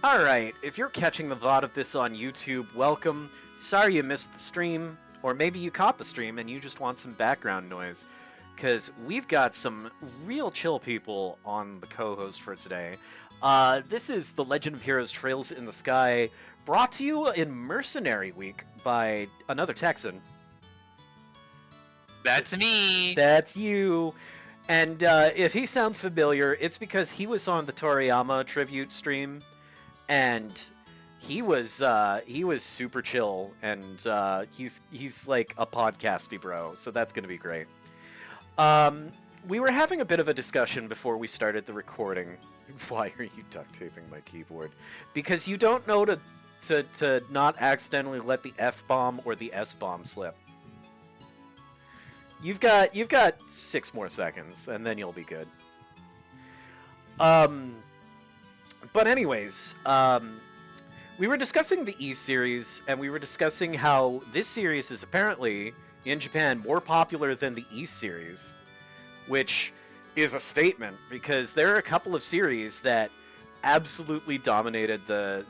Alright, if you're catching the VOD of this on YouTube, welcome. Sorry you missed the stream, or maybe you caught the stream and you just want some background noise, because we've got some real chill people on the co-host for today. This is The Legend of Heroes Trails in the Sky, brought to you in Mercenary Week by another Texan. That's me! That's you! And if he sounds familiar, it's because he was on the Toriyama tribute stream, and he was super chill, and he's like a podcasty bro, so that's gonna be great. We were having a bit of a discussion before we started the recording. Why are you duct taping my keyboard? Because you don't know to not accidentally let the F-bomb or the S-bomb slip. You've got 6 more seconds, and then you'll be good. But anyways, we were discussing the E series, and we were discussing how this series is apparently, in Japan, more popular than the E series, which is a statement, because there are a couple of series that absolutely dominated the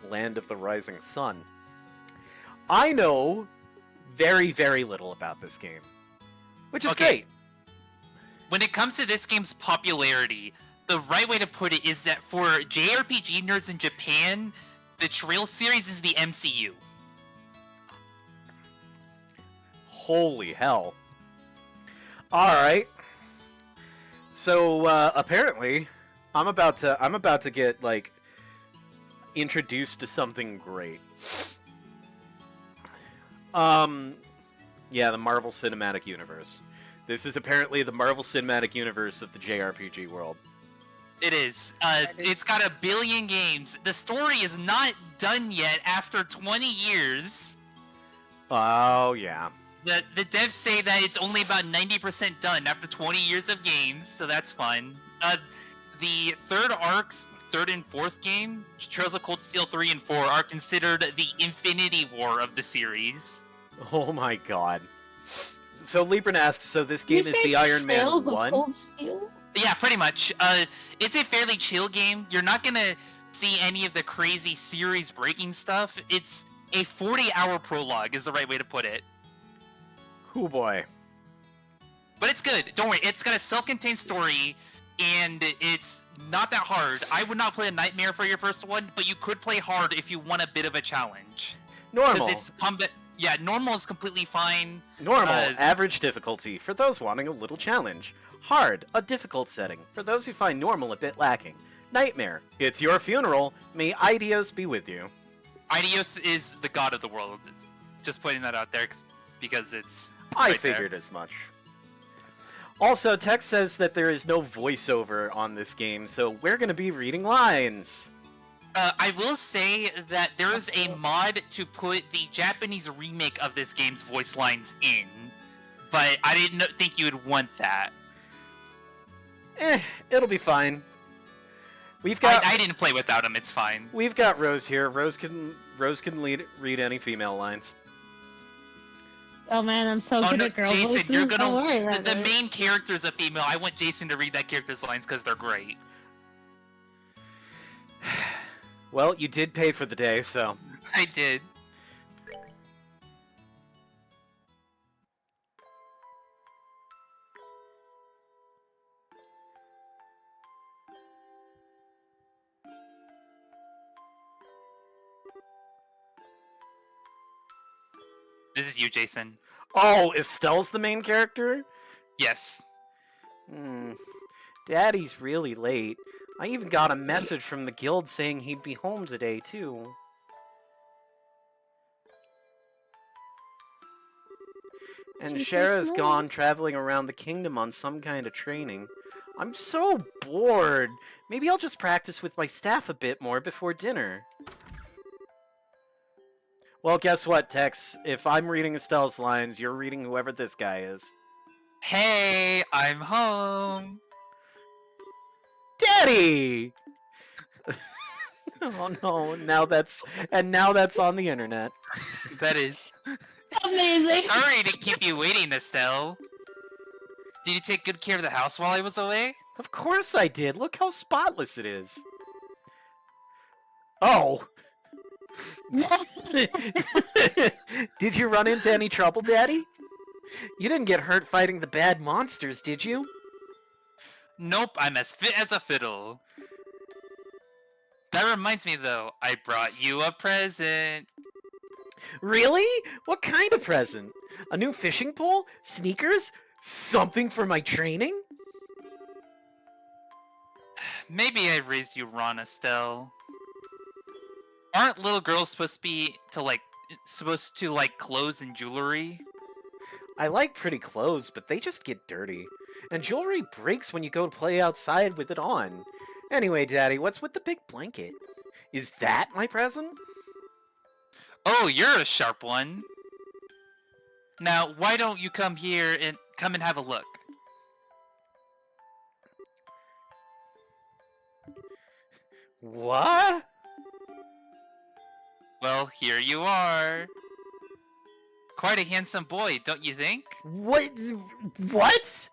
land of the rising sun. I know very, very little about this game, which is great. When it comes to this game's popularity, the right way to put it is that for JRPG nerds in Japan, the Trail series is the MCU. Holy hell. Alright. So, apparently, I'm about to get, like, introduced to something great. Yeah, the Marvel Cinematic Universe. This is apparently the Marvel Cinematic Universe of the JRPG world. It is. It's got 1 billion games. The story is not done yet after 20 years. Oh, yeah. The devs say that it's only about 90% done after 20 years of games, so that's fun. The third arcs, 3rd and 4th game, Trails of Cold Steel 3 and 4, are considered the Infinity War of the series. Oh my god. So Libran asks, so this game is the Iron Man 1? Cold Steel? Yeah, pretty much. It's a fairly chill game. You're not gonna see any of the crazy series-breaking stuff. It's a 40-hour prologue is the right way to put it. Oh boy. But it's good. Don't worry. It's got a self-contained story, and it's not that hard. I would not play a Nightmare for your first one, but you could play hard if you want a bit of a challenge. Normal. Because it's combat. Yeah, normal is completely fine. Normal, average difficulty, for those wanting a little challenge. Hard, a difficult setting, for those who find normal a bit lacking. Nightmare, it's your funeral, may Idios be with you. Idios is the god of the world. Just putting that out there, because it's I right figured there. as much. Also, Tex says that there is no voiceover on this game, so we're gonna be reading lines. I will say that there is a mod to put the Japanese remake of this game's voice lines in, but I didn't think you would want that. It'll be fine. We've got. I didn't play without him. It's fine. We've got Rose here. Rose can read any female lines. Oh man, I'm so good at girl Jason, voices. you're gonna. Don't worry about The it. main character is a female. I want Jason to read that character's lines because they're great. Well, you did pay for the day, so. I did. This is you, Jason. Oh, Estelle's the main character? Yes. Daddy's really late. I even got a message from the guild saying he'd be home today, too. And Shara's gone traveling around the kingdom on some kind of training. I'm so bored. Maybe I'll just practice with my staff a bit more before dinner. Well, guess what, Tex? If I'm reading Estelle's lines, you're reading whoever this guy is. Hey, I'm home. Daddy! Oh no, now that's on the internet. That is. Amazing. Sorry to keep you waiting, Estelle. Did you take good care of the house while I was away? Of course I did. Look how spotless it is. Oh. Did you run into any trouble, Daddy? You didn't get hurt fighting the bad monsters, did you? Nope, I'm as fit as a fiddle. That reminds me, though, I brought you a present. Really? What kind of present? A new fishing pole? Sneakers? Something for my training? Maybe I raised you wrong, Estelle. Aren't little girls supposed to like clothes and jewelry? I like pretty clothes, but they just get dirty. And jewelry breaks when you go to play outside with it on. Anyway, Daddy, what's with the big blanket? Is that my present? Oh, you're a sharp one. Now, why don't you come here and have a look? What? Well, here you are. Quite a handsome boy, don't you think? What? What?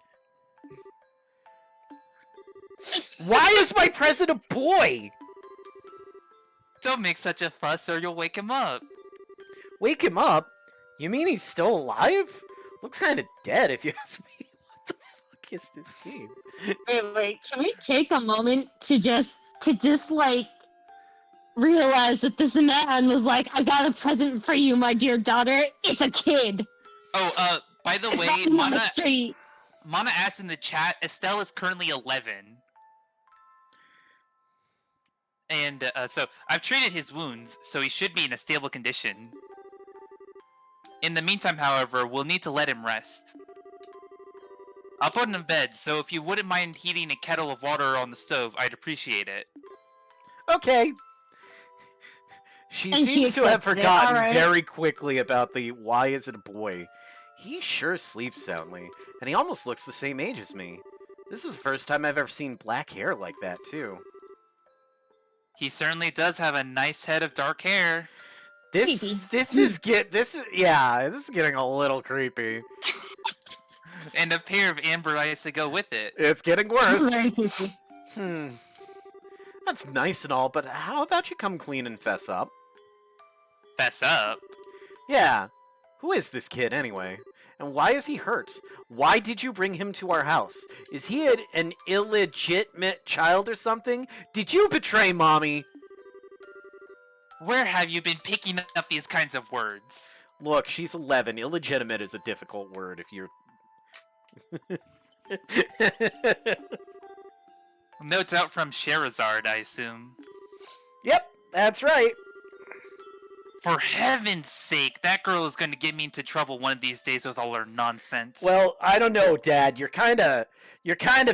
Why is my present a boy? Don't make such a fuss or you'll wake him up. Wake him up? You mean he's still alive? Looks kind of dead if you ask me. What the fuck is this game? Wait. Can we take a moment to just like realize that this man was like, I got a present for you, my dear daughter. It's a kid. Oh, by the way, Walking on the street. Mana asked in the chat, Estelle is currently 11. And so I've treated his wounds, so he should be in a stable condition. In the meantime, however, we'll need to let him rest. I'll put him in bed, so if you wouldn't mind heating a kettle of water on the stove, I'd appreciate it. Okay. She And she seems to have accepted it, forgotten alright. very quickly about the why is it a boy. He sure sleeps soundly, and he almost looks the same age as me. This is the first time I've ever seen black hair like that, too. He certainly does have a nice head of dark hair. Creepy. This is getting a little creepy. And a pair of amber eyes to go with it. It's getting worse. Very creepy. That's nice and all, but how about you come clean and fess up? Fess up. Yeah. Who is this kid, anyway? And why is he hurt? Why did you bring him to our house? Is he an illegitimate child or something? Did you betray Mommy? Where have you been picking up these kinds of words? Look, she's 11. Illegitimate is a difficult word if you're... Notes out from Sherazard, I assume. Yep, that's right. For heaven's sake, that girl is going to get me into trouble one of these days with all her nonsense. Well, I don't know, Dad. You're kind of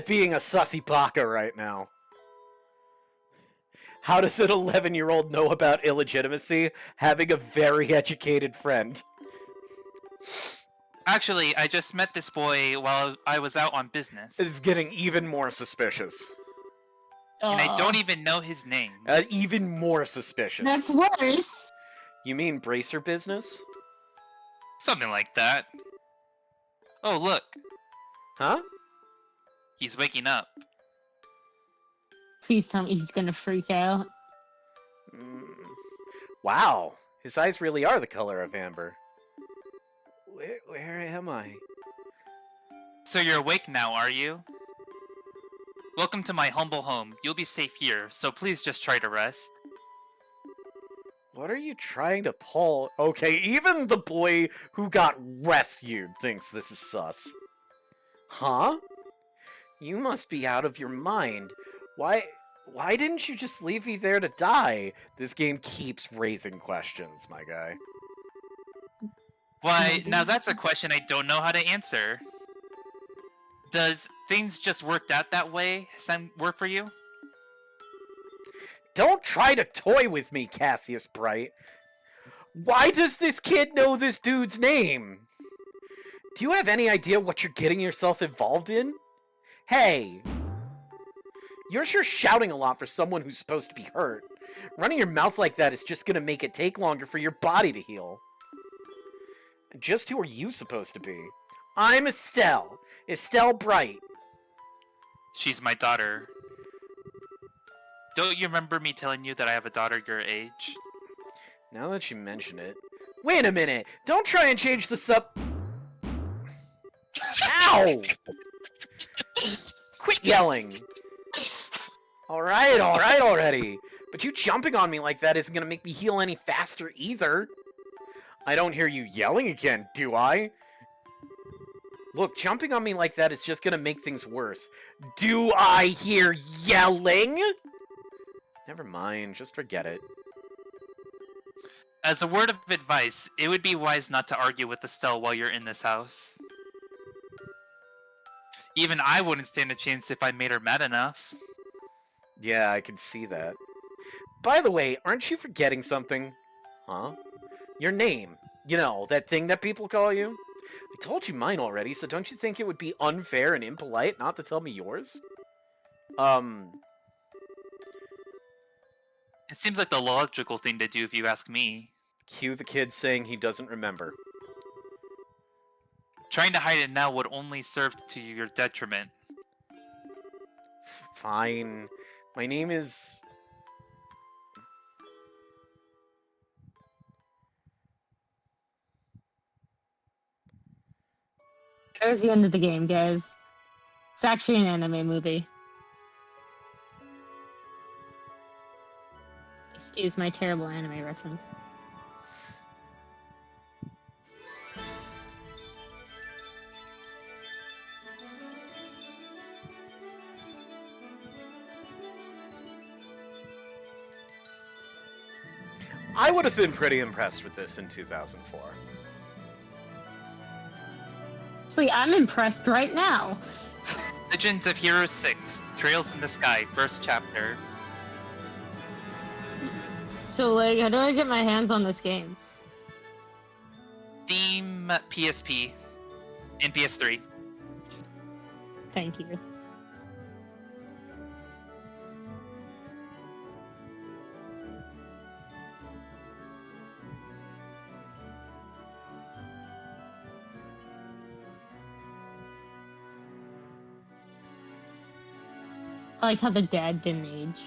being a sussy baka right now. How does an 11-year-old know about illegitimacy? Having a very educated friend. Actually, I just met this boy while I was out on business. It's getting even more suspicious. And I don't even know his name. Even more suspicious. That's worse. You mean bracer business? Something like that. Oh, look. Huh? He's waking up. Please tell me he's gonna freak out. Wow. His eyes really are the color of amber. Where am I? So you're awake now, are you? Welcome to my humble home. You'll be safe here, so please just try to rest. What are you trying to pull? Okay, even the boy who got rescued thinks this is sus. Huh? You must be out of your mind. Why didn't you just leave me there to die? This game keeps raising questions, my guy. Why, now that's a question I don't know how to answer. Does things just worked out that way work for you? Don't try to toy with me, Cassius Bright. Why does this kid know this dude's name? Do you have any idea what you're getting yourself involved in? Hey! You're sure shouting a lot for someone who's supposed to be hurt. Running your mouth like that is just gonna make it take longer for your body to heal. Just who are you supposed to be? I'm Estelle. Estelle Bright. She's my daughter. Don't you remember me telling you that I have a daughter your age? Now that you mention it... Wait a minute! Don't try and change the sub... Ow! Quit yelling! Alright already! But you jumping on me like that isn't gonna make me heal any faster either! I don't hear you yelling again, do I? Look, jumping on me like that is just gonna make things worse. Do I hear yelling? Never mind, just forget it. As a word of advice, it would be wise not to argue with Estelle while you're in this house. Even I wouldn't stand a chance if I made her mad enough. Yeah, I can see that. By the way, aren't you forgetting something? Huh? Your name. You know, that thing that people call you? I told you mine already, so don't you think it would be unfair and impolite not to tell me yours? It seems like the logical thing to do if you ask me. Cue the kid saying he doesn't remember. Trying to hide it now would only serve to your detriment. Fine. My name is... There's the end of the game, guys. It's actually an anime movie. Excuse my terrible anime reference. I would have been pretty impressed with this in 2004. Actually, I'm impressed right now. Legends of Heroes 6, Trails in the Sky, first chapter. So, like, how do I get my hands on this game? Steam, PSP, and PS3. Thank you. I like how the dad didn't age.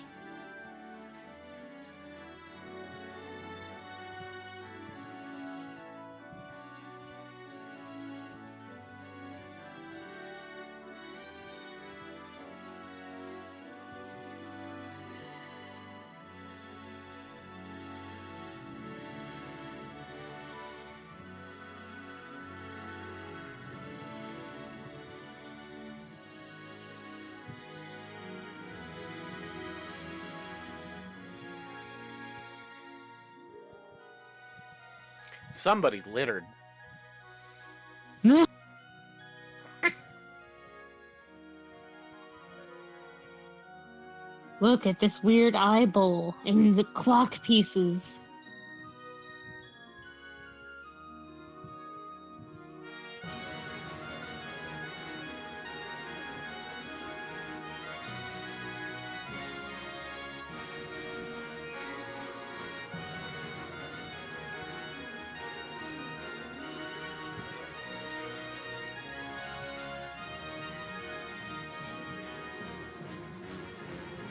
Somebody littered. Look at this weird eye bowl and the clock pieces.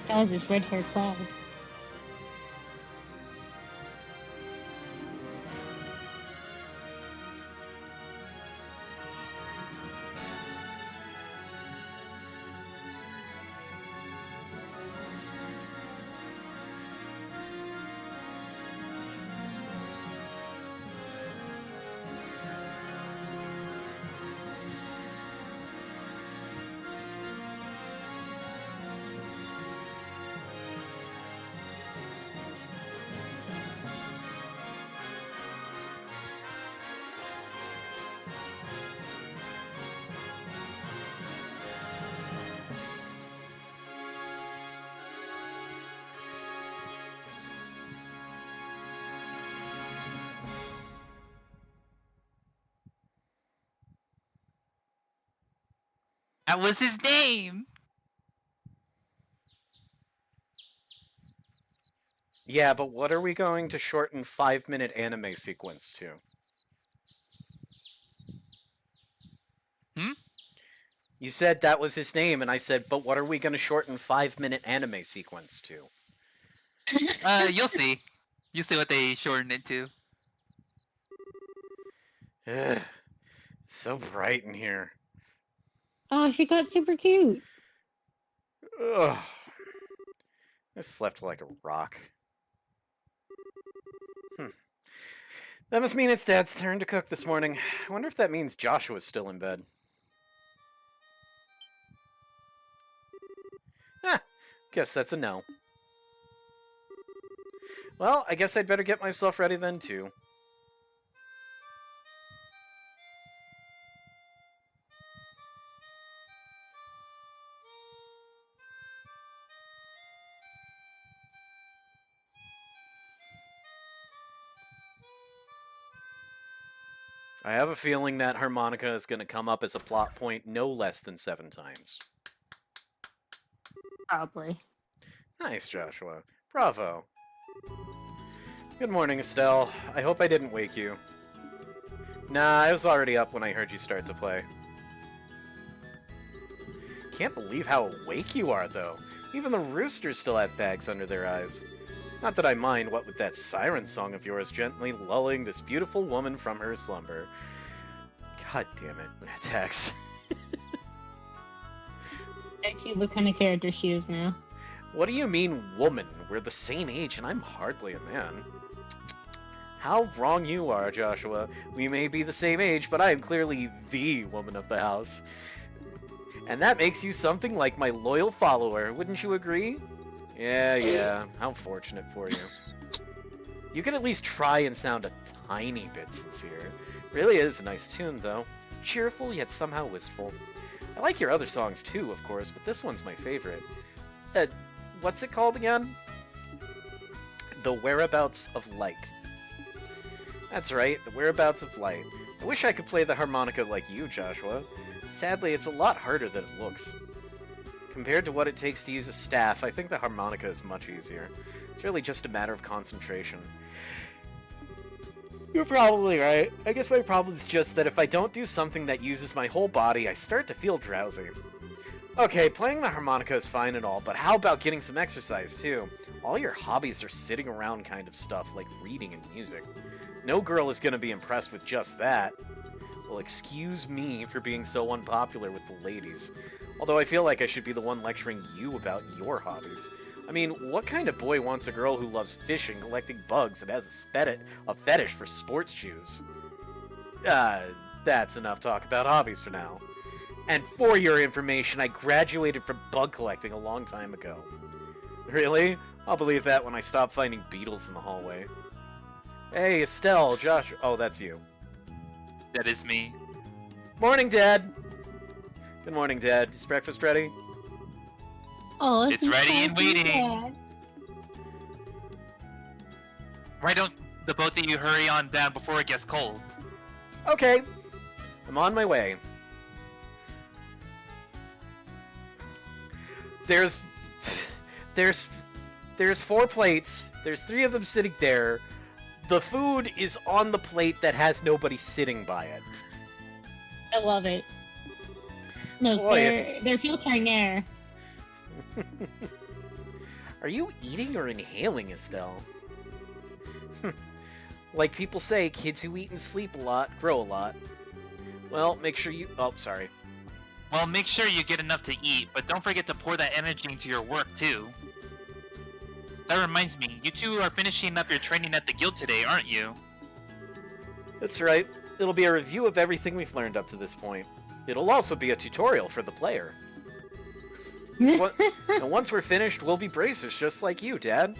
Guys, it's red hair cloud. That was his name! Yeah, but what are we going to shorten 5-minute anime sequence to? Hmm? You said that was his name, and I said, but what are we going to shorten 5-minute anime sequence to? You'll see. You'll see what they shorten it to. Ugh, so bright in here. Oh, she got super cute. Ugh. I slept like a rock. That must mean it's Dad's turn to cook this morning. I wonder if that means Joshua's still in bed. Guess that's a no. Well, I guess I'd better get myself ready then, too. I have a feeling that harmonica is going to come up as a plot point no less than 7 times. Probably. Nice, Joshua. Bravo. Good morning, Estelle. I hope I didn't wake you. Nah, I was already up when I heard you start to play. Can't believe how awake you are, though. Even the roosters still have bags under their eyes. Not that I mind, what with that siren song of yours gently lulling this beautiful woman from her slumber. God damn it, Tex. I see what kind of character she is now. What do you mean, woman? We're the same age, and I'm hardly a man. How wrong you are, Joshua. We may be the same age, but I am clearly the woman of the house. And that makes you something like my loyal follower, wouldn't you agree? Yeah, how fortunate for you. You can at least try and sound a tiny bit sincere. Really is a nice tune, though. Cheerful, yet somehow wistful. I like your other songs, too, of course, but this one's my favorite. What's it called again? The Whereabouts of Light. That's right, The Whereabouts of Light. I wish I could play the harmonica like you, Joshua. Sadly, it's a lot harder than it looks. Compared to what it takes to use a staff, I think the harmonica is much easier. It's really just a matter of concentration. You're probably right. I guess my problem is just that if I don't do something that uses my whole body, I start to feel drowsy. Okay, playing the harmonica is fine and all, but how about getting some exercise, too? All your hobbies are sitting around kind of stuff, like reading and music. No girl is going to be impressed with just that. Well, excuse me for being so unpopular with the ladies. Although I feel like I should be the one lecturing you about your hobbies. I mean, what kind of boy wants a girl who loves fishing, collecting bugs, and has a fetish for sports shoes? That's enough talk about hobbies for now. And for your information, I graduated from bug collecting a long time ago. Really? I'll believe that when I stop finding beetles in the hallway. Hey, Estelle, Josh... Oh, that's you. That is me. Morning, Dad! Good morning, Dad. Is breakfast ready? Oh, It's ready and waiting. Dad. Why don't the both of you hurry on down before it gets cold? Okay. I'm on my way. There's 4 plates. There's 3 of them sitting there. The food is on the plate that has nobody sitting by it. I love it. No, Boy. they're filtering air. Are you eating or inhaling, Estelle? Like people say, kids who eat and sleep a lot grow a lot. Well, make sure you... Oh, sorry. Well, make sure you get enough to eat, but don't forget to pour that energy into your work, too. That reminds me, you two are finishing up your training at the guild today, aren't you? That's right. It'll be a review of everything we've learned up to this point. It'll also be a tutorial for the player. And once we're finished, we'll be bracers just like you, Dad.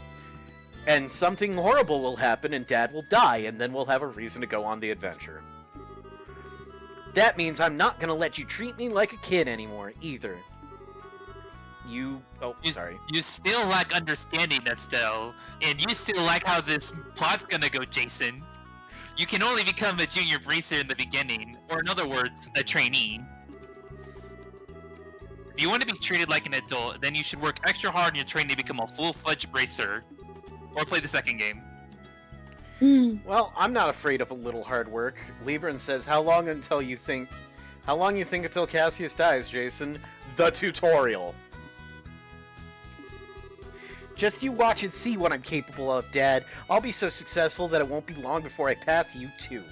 And something horrible will happen and Dad will die, and then we'll have a reason to go on the adventure. That means I'm not gonna let you treat me like a kid anymore, either. Sorry. You still lack understanding, Estelle, and you still like how this plot's gonna go, Jason. You can only become a junior bracer in the beginning, or in other words, a trainee. If you want to be treated like an adult, then you should work extra hard in your training to become a full-fledged bracer. Or play the second game. Well, I'm not afraid of a little hard work. Libran says, how long until you think How long you think until Cassius dies, Jason? The tutorial. Just you watch and see what I'm capable of, Dad. I'll be so successful that it won't be long before I pass you too.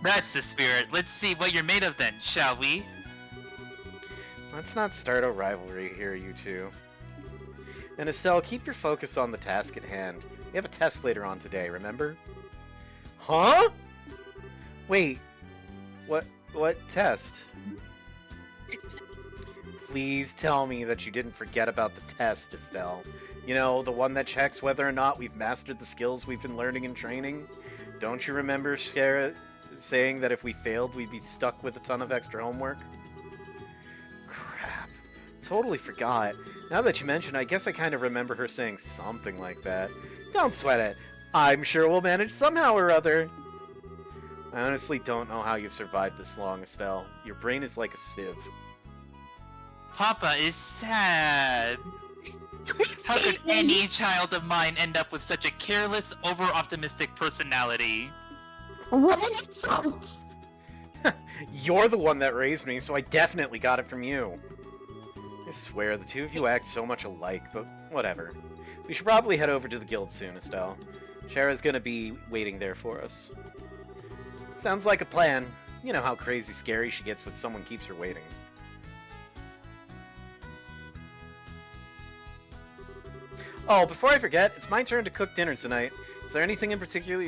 That's the spirit. Let's see what you're made of then, shall we? Let's not start a rivalry here, you two. And Estelle, keep your focus on the task at hand. We have a test later on today, remember? Huh? Wait. What test? Please tell me that you didn't forget about the test, Estelle. You know, the one that checks whether or not we've mastered the skills we've been learning in training? Don't you remember Sarah saying that if we failed, we'd be stuck with a ton of extra homework? Crap. Totally forgot. Now that you mention, I guess I kind of remember her saying something like that. Don't sweat it. I'm sure we'll manage somehow or other. I honestly don't know how you've survived this long, Estelle. Your brain is like a sieve. Papa is sad. How could any child of mine end up with such a careless, over-optimistic personality? What an insult! You're the one that raised me, so I definitely got it from you. I swear, the two of you act so much alike, but whatever. We should probably head over to the guild soon, Estelle. Shara's gonna be waiting there for us. Sounds like a plan. You know how crazy scary she gets when someone keeps her waiting. Oh, before I forget, it's my turn to cook dinner tonight. Is there anything in particular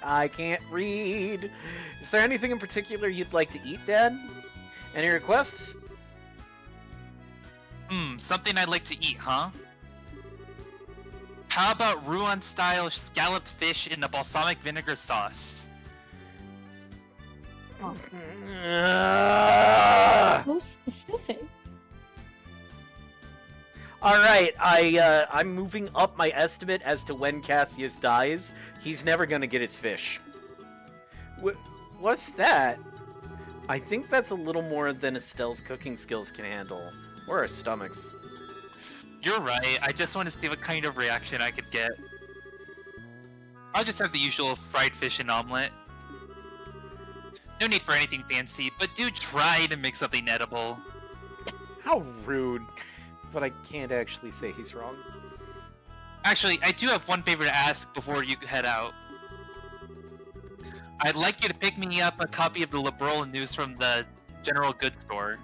I can't read. Is there anything in particular you'd like to eat, Dad? Any requests? Something I'd like to eat, huh? How about Rouen-style scalloped fish in a balsamic vinegar sauce? So specific. Alright, I'm moving up my estimate as to when Cassius dies. He's never gonna get his fish. What's that? I think that's a little more than Estelle's cooking skills can handle. Or our stomachs. You're right, I just want to see what kind of reaction I could get. I'll just have the usual fried fish and omelet. No need for anything fancy, but do try to make something edible. How rude. But I can't actually say he's wrong. Actually, I do have one favor to ask before you head out. I'd like you to pick me up a copy of the Liberal News from the General Goods Store.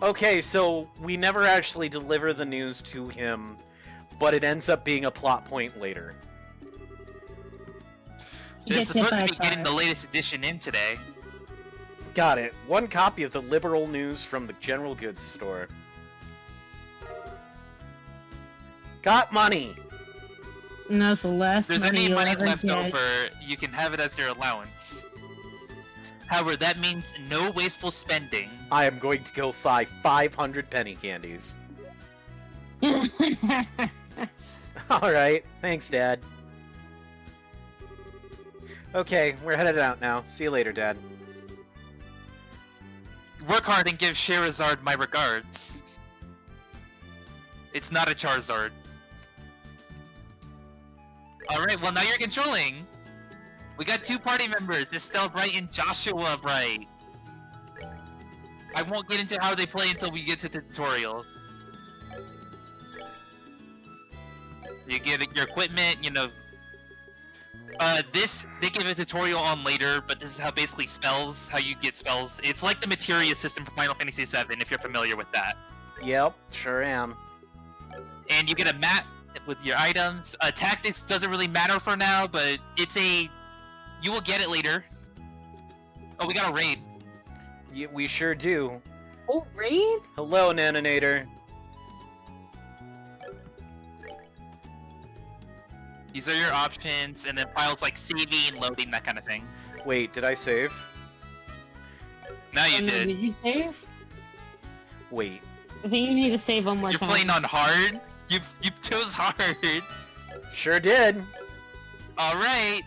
Okay, so we never actually deliver the news to him, but it ends up being a plot point later. They're supposed to be getting the latest edition in today. Got it. One copy of the Liberal News from the General Goods Store. Got money! And that's the last If there's money any you'll money ever left get. over, you can have it as your allowance. However, that means no wasteful spending. I am going to go buy 500 penny candies. Alright, thanks, Dad. Okay, we're headed out now. See you later, Dad. Work hard and give Sherazard my regards. It's not a Charizard. Alright, well now you're controlling. We got two party members, Estelle Bright and Joshua Bright. I won't get into how they play until we get to the tutorial. You get your equipment, you know. This, they give a tutorial on later, but this is how basically spells, how you get spells. It's like the materia system for Final Fantasy VII, if you're familiar with that. Yep, sure am. And you get a map with your items. Tactics doesn't really matter for now, but it's a... You will get it later. Oh, we got a raid. Yeah, we sure do. Oh, raid? Hello, Naninator. These are your options, and then files like saving, loading, that kind of thing. Wait, did I save? Now you Did did. you save? Wait. I think you need to save one more You're time. playing on hard? You chose hard. Sure did. Alright.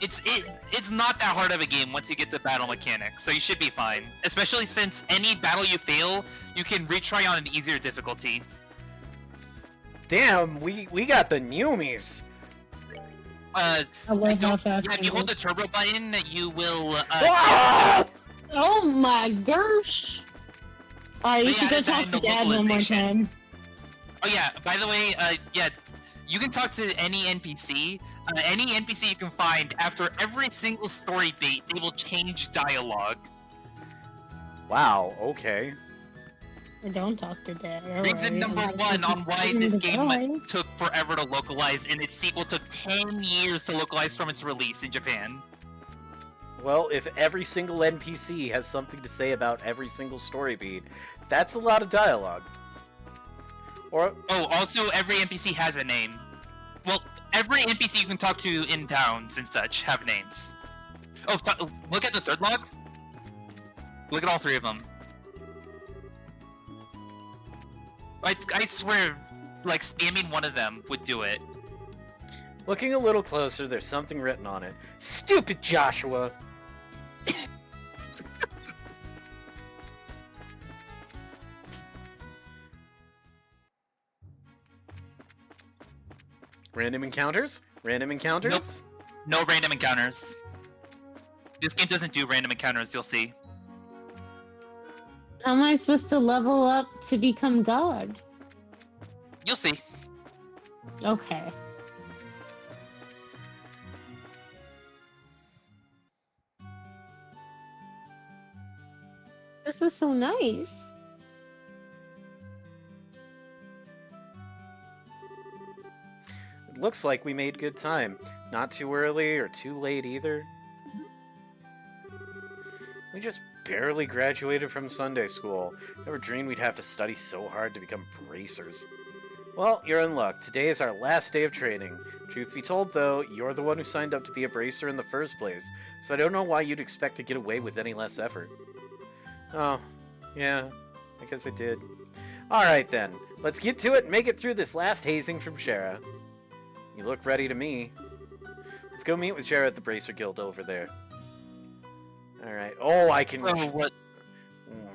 It's not that hard of a game once you get the battle mechanics, so you should be fine. Especially since any battle you fail, you can retry on an easier difficulty. Damn, we got the Newmies. Uh, I love how don't. fast. Yeah, if you hold the turbo button, you will. Ah! Oh my gosh! Alright, you They should go added that talk in to the Dad one more localization. time. Oh yeah. By the way, yeah, you can talk to any NPC. Any NPC you can find. After every single story beat, they will change dialogue. Wow, okay. Or don't talk to Dad. Reason number one on why this game took forever to localize, and its sequel took 10 years to localize from its release in Japan. Well, if every single NPC has something to say about every single story beat, that's a lot of dialogue. Or Oh, also every NPC has a name. Well, every NPC you can talk to in towns and such have names. Oh, look at the third log. Look at all three of them. I swear, like, spamming one of them would do it. looking a little closer, there's something written on it. Stupid Joshua! Random encounters? Random encounters? No random encounters. This game doesn't do random encounters, you'll see. How am I supposed to level up to become God? You'll see. Okay. This was so nice. It looks like we made good time. Not too early or too late either. We just barely graduated from Sunday school. Never dreamed we'd have to study so hard to become bracers. Well, you're in luck. Today is our last day of training. Truth be told, though, you're the one who signed up to be a bracer in the first place, so I don't know why you'd expect to get away with any less effort. Oh, yeah, I guess I did. Alright then, let's get to it and make it through this last hazing from Shara. You look ready to me. Let's go meet with Shara at the Bracer Guild over there. Alright, oh, I can... So what?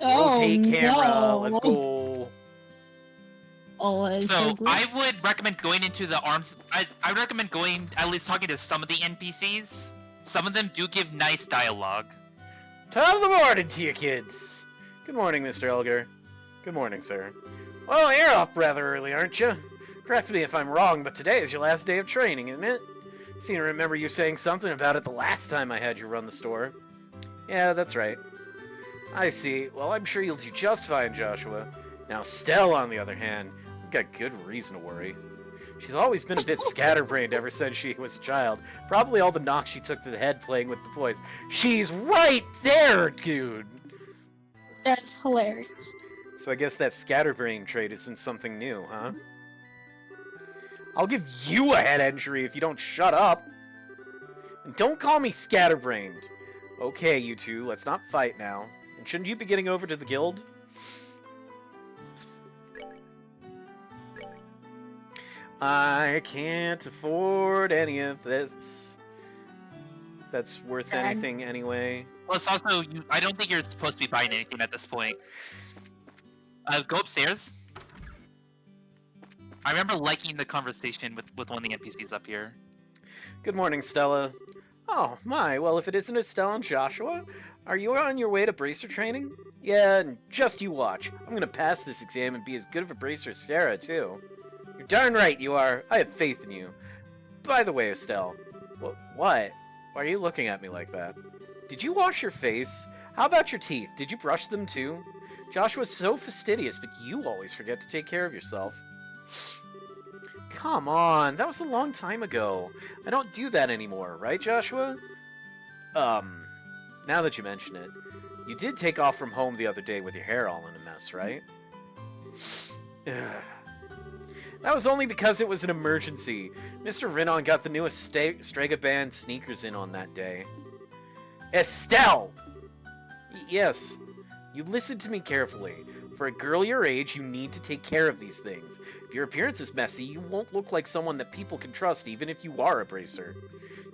Rotate camera, no. let's go. Oh, it's So good. I would recommend going into the arms. I would recommend going at least talking to some of the NPCs. Some of them do give nice dialogue. Top of the morning to you, kids. Good morning, Mr. Elgar. Good morning, sir. Well, you're up rather early, aren't you? Correct me if I'm wrong, but today is your last day of training, isn't it? Seem to remember you saying something about it the last time I had you run the store. Yeah, that's right. I see. Well, I'm sure you'll do just fine, Joshua. Now, Stell, on the other hand, we've got good reason to worry. She's always been a bit scatterbrained ever since she was a child. Probably all the knocks she took to the head playing with the boys. She's right there, dude! That's hilarious. So I guess that scatterbrain trait isn't something new, huh? I'll give you a head injury if you don't shut up! And don't call me scatterbrained. Okay, you two, let's not fight now. And shouldn't you be getting over to the guild? I can't afford any of this. That's worth Dad. anything anyway. Plus, also, I don't think you're supposed to be buying anything at this point. Go upstairs. I remember liking the conversation with one of the NPCs up here. Good morning, Stella. Oh, my, well, if it isn't Estelle and Joshua, are you on your way to bracer training? Yeah, and just you watch. I'm gonna pass this exam and be as good of a bracer as Sarah, too. You're darn right you are. I have faith in you. By the way, Estelle. What? Why are you looking at me like that? Did you wash your face? How about your teeth? Did you brush them, too? Joshua's so fastidious, but you always forget to take care of yourself. Come on, that was a long time ago. I don't do that anymore, right, Joshua? Now that you mention it, you did take off from home the other day with your hair all in a mess, right? That was only because it was an emergency. Mr. Rinon got the newest Strega Band sneakers in on that day. Estelle! Yes, you listened to me carefully. For a girl your age, you need to take care of these things. If your appearance is messy, you won't look like someone that people can trust even if you are a bracer.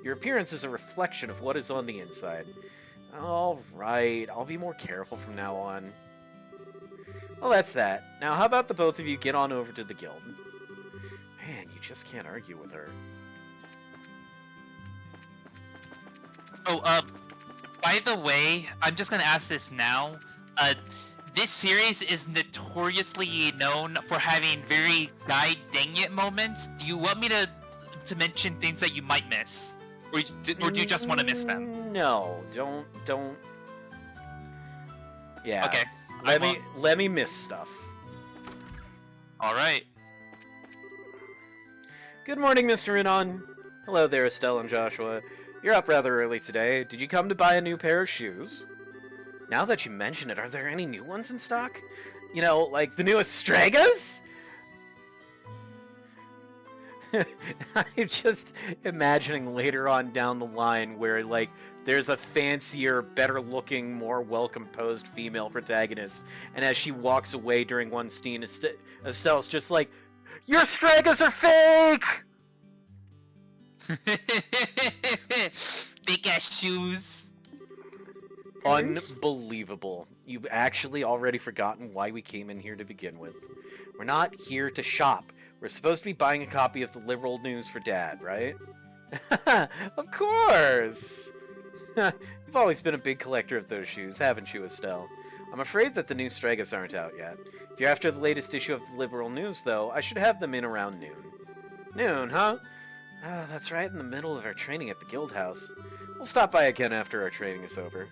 Your appearance is a reflection of what is on the inside. Alright, I'll be more careful from now on. Well, that's that. Now, how about the both of you get on over to the guild? Man, you just can't argue with her. Oh, by the way, I'm just gonna ask this now. This series is notoriously known for having very guy dang it moments. Do you want me to mention things that you might miss, or do you just want to miss them? No, don't. Yeah. Okay. Let me miss stuff. All right. Good morning, Mr. Inon. Hello there, Estelle and Joshua. You're up rather early today. Did you come to buy a new pair of shoes? Now that you mention it, are there any new ones in stock? You know, like the newest Stragas? I'm just imagining later on down the line where, like, there's a fancier, better-looking, more well-composed female protagonist, and as she walks away during one scene, Estelle's just like, "Your Stragas are fake!" Big ass shoes. Unbelievable. You've actually already forgotten why we came in here to begin with. We're not here to shop. We're supposed to be buying a copy of the Liberal News for Dad, right? Of course! You've always been a big collector of those shoes, haven't you, Estelle? I'm afraid that the new Stragas aren't out yet. If you're after the latest issue of the Liberal News, though, I should have them in around noon. Noon, huh? That's right in the middle of our training at the guild house. We'll stop by again after our training is over.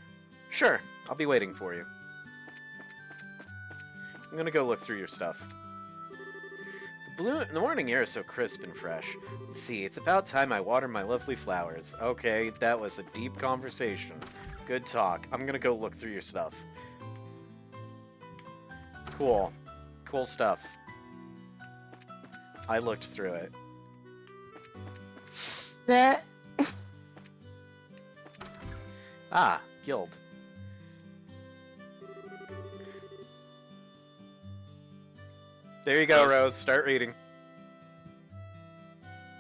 Sure, I'll be waiting for you. I'm gonna go look through your stuff. The morning air is so crisp and fresh. Let's see, it's about time I water my lovely flowers. Okay, that was a deep conversation. Good talk. I'm gonna go look through your stuff. Cool. Cool stuff. I looked through it. That Ah, guild. There you go, Rose. Start reading.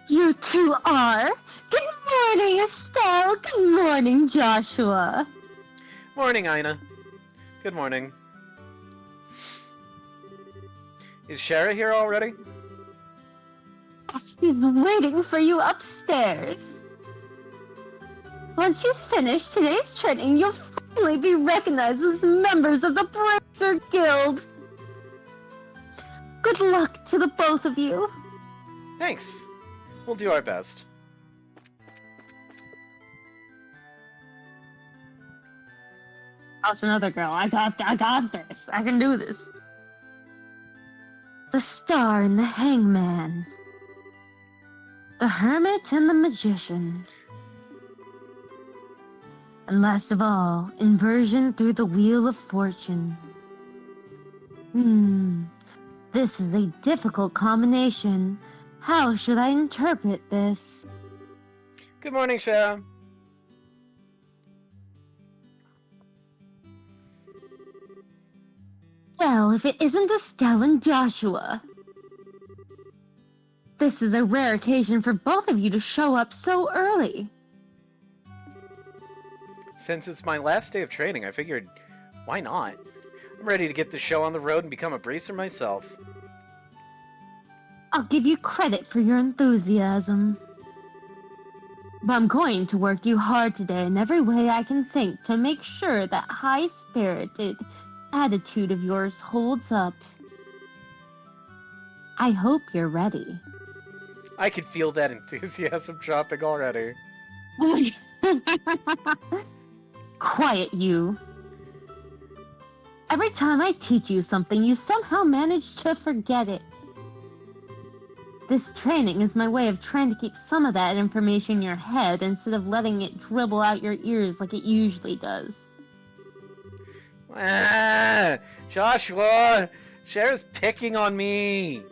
you two are. Good morning, Estelle. Good morning, Joshua. Morning, Ina. Good morning. Is Shara here already? She's waiting for you upstairs. Once you finish today's training, you'll finally be recognized as members of the Bracer Guild. Good luck to the both of you. Thanks. We'll do our best. That's another girl. I got this. I can do this. The Star and the Hangman. The Hermit and the Magician. And last of all, inversion through the Wheel of Fortune. This is a difficult combination. How should I interpret this? Good morning, Shara. Well, if it isn't Estelle and Joshua. This is a rare occasion for both of you to show up so early. Since it's my last day of training, I figured, why not? I'm ready to get the show on the road and become a bracer myself. I'll give you credit for your enthusiasm. But I'm going to work you hard today in every way I can think to make sure that high-spirited attitude of yours holds up. I hope you're ready. I can feel that enthusiasm dropping already. Quiet, you. Every time I teach you something, you somehow manage to forget it. This training is my way of trying to keep some of that information in your head instead of letting it dribble out your ears like it usually does. Ah, Joshua! Shara's picking on me!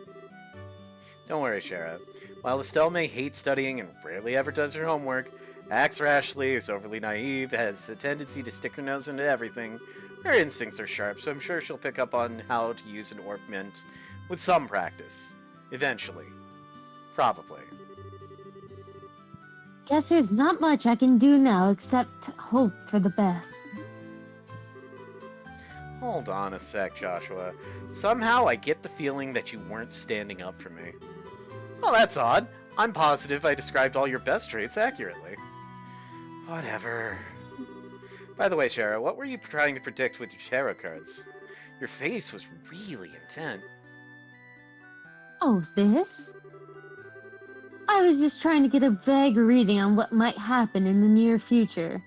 Don't worry, Shara. While Estelle may hate studying and rarely ever does her homework, acts rashly, is overly naive, has a tendency to stick her nose into everything, her instincts are sharp, so I'm sure she'll pick up on how to use an orc mint with some practice. Eventually. Probably. Guess there's not much I can do now except hope for the best. Hold on a sec, Joshua. Somehow I get the feeling that you weren't standing up for me. Well, that's odd. I'm positive I described all your best traits accurately. Whatever. By the way, Shara, what were you trying to predict with your tarot cards? Your face was really intent. Oh, this? I was just trying to get a vague reading on what might happen in the near future.